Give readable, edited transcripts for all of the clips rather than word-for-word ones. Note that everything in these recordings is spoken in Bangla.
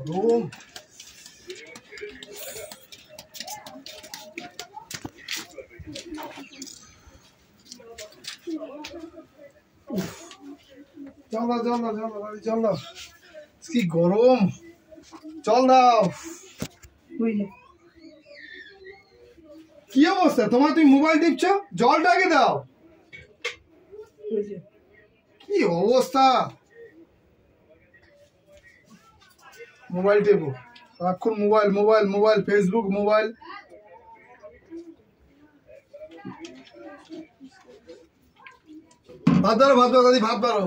গরম। চল না চল না চল না চল না, কি গরম, চল দাও। কি অবস্থা তোমার? তুমি মোবাইল টিপছো, জলটা আগে দাও। কি অবস্থা, মোবাইল টেপো সারাক্ষণ, mobile mobile mobile, Facebook mobile. ভাত বারো, ভাত বারো দাদি, ভাত বারো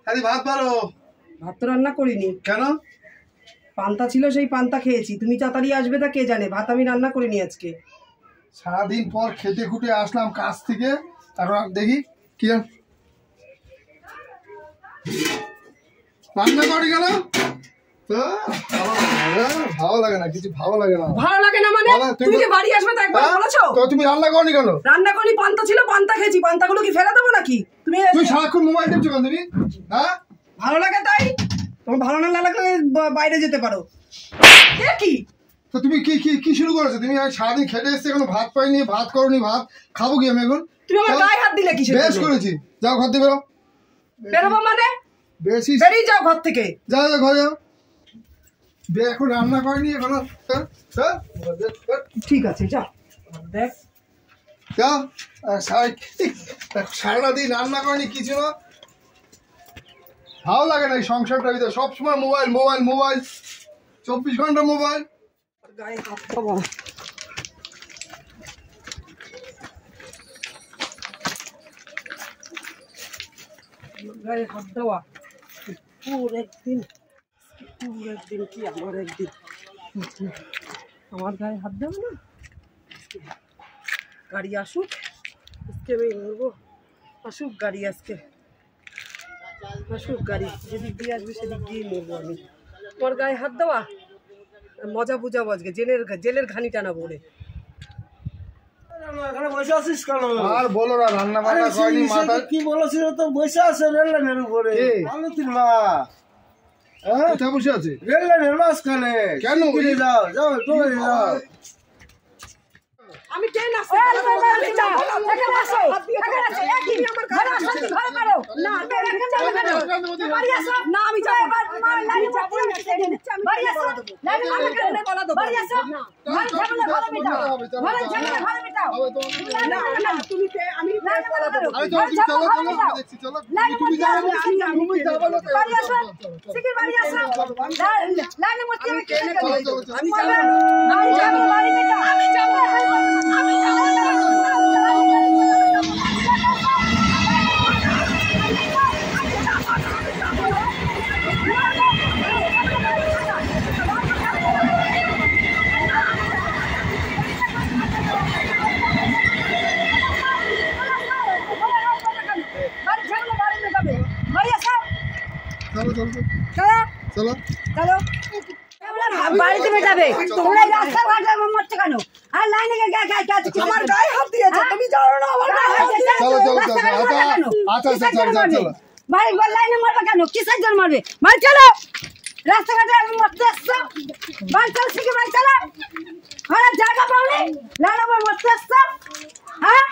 দাদি, ভাত বারো। ভাত তো রান্না করিনি। কেন? পান্তা ছিল, সেই পান্তা খেয়েছি। তুমি তাড়াতাড়ি আসবে তা কে জানে, ভাত আমি রান্না করিনি আজকে। সারাদিন পর খেতে খুঁটে আসলাম কাজ থেকে, এখন দেখি কি রান্না করি কেন? ভালো লাগে না, কিছু ভালো লাগে না। ভালো লাগে না মানে? তুমি যে বাড়ি আসবে তা একবার বলেছো? তো তুমি রান্না করনি কেন? রান্না করি, পান্তা ছিল, পান্তা খেয়েছি। পান্তাগুলো কি ফেলে দেবো নাকি? তুমি সারাক্ষণ মোবাইল টিপছো কেন তুমি? হ্যাঁ, ভালো লাগে তাই। তোমার ভালো না লাগলে বাইরে যেতে পারো। কি তো তুমি কি কি কি শুরু করেছো? তুমি সারাদিন খেতে এসেছি, এখনো ভাত পাইনি, ভাত করনি, ভাত খাবো কি আমি এখন? তুমি আমার গায়ে হাত দিলে কিসের? বেশ করেছি, যাও ঘর থেকে বেরো। বেরোবো মানে? বেশি বেরিয়ে যাও ঘর থেকে। যাও যাও ঘরে যাও। এখন রান্না করেনি এখনো। ঠিক আছে যাও। দেখ যাও, সারাটা দিন রান্না করেনি, কিছু না। ভালো লাগে না এই সংসারটার ভিতরে, সবসময় মোবাইল মোবাইল মোবাইল, 24 ঘন্টা মোবাইল। গায়ে হাত দেবো। গায়ে হাত দেওয়া পুরো একদিন, পুরো একদিন কি আমার একদিন, আমার গায়ে হাত দেবে না। গাড়ি আসুক, আজকে আমি নেবো। আসুক গাড়ি, আজকে আসুক গাড়ি, যেদিক দিয়ে আসবে সেদিক দিয়ে নেবো আমি। তোমার গায়ে হাত দেওয়া মজা বুঝাবো আজকে, জেলের ঘানি টানা বলে। বসে আছিস কেন? আর বলো না, রান্না বান্না করেনি, মাথা কি বলেছিল তো? বসে আছে রেল লাইনের উপরে। তিন মা কোথায় বসে আছে? রেল লাইনের মাঝখানে। কেন? যাও যাও তো যাও। আমি ট্রেন আসছে, আমি যাব না। এখানে আসো, এখানে আসো, একই আমার ঘরে আসো, ঘরে করো না। এখানে যাবে কেন? বাড়ি আসো না, আমি যাব না। লাইনে যাব না, বাড়ি আসো, লাইনে আমি কেন বলা দেব? বাড়ি আসো, ঘরে যাবে না, ঘরে মিটাও, ঘরে যাবে না, ঘরে মিটাও। না না, তুমি আমি বলা দেব। আরে চলো চলো চলো, দেখছি চলো। তুমি যাও না, তুমি যাবে না। বাড়ি আসো, শিগগির বাড়ি আসো। লাইনে মরতে আমি কেন? আমি যাব না, আমি যাব না, বাড়ি মিটাও, আমি যাব না, আমি যাব না। চলো চলো চলো চলো, বাড়িতে মেটাবে। তোমরা রাস্তাঘাটে মরছো কেন? আর লাইনে আমার গায়ে হাত দিয়েছো, তুমি জানো না আমার গায়ে হাত দিয়েছো। চলো চলো চলো, আচ্ছা আচ্ছা চলো চলো। বাড়ি লাইনে মারবে কেন? কিসের জন্য মারবে? বাড়ি চলো, রাস্তাঘাটে আমি মরতে আসছো। বাড়ি চলো, শিখে বাড়ি চলো। আর জায়গা পাওনি, লাইনে মরতে আসছো। হ্যাঁ,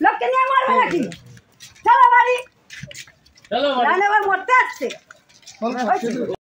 লোককে নিয়ে মারবে নাকি? চলো বাড়ি, লাইনে মরতে আসছে।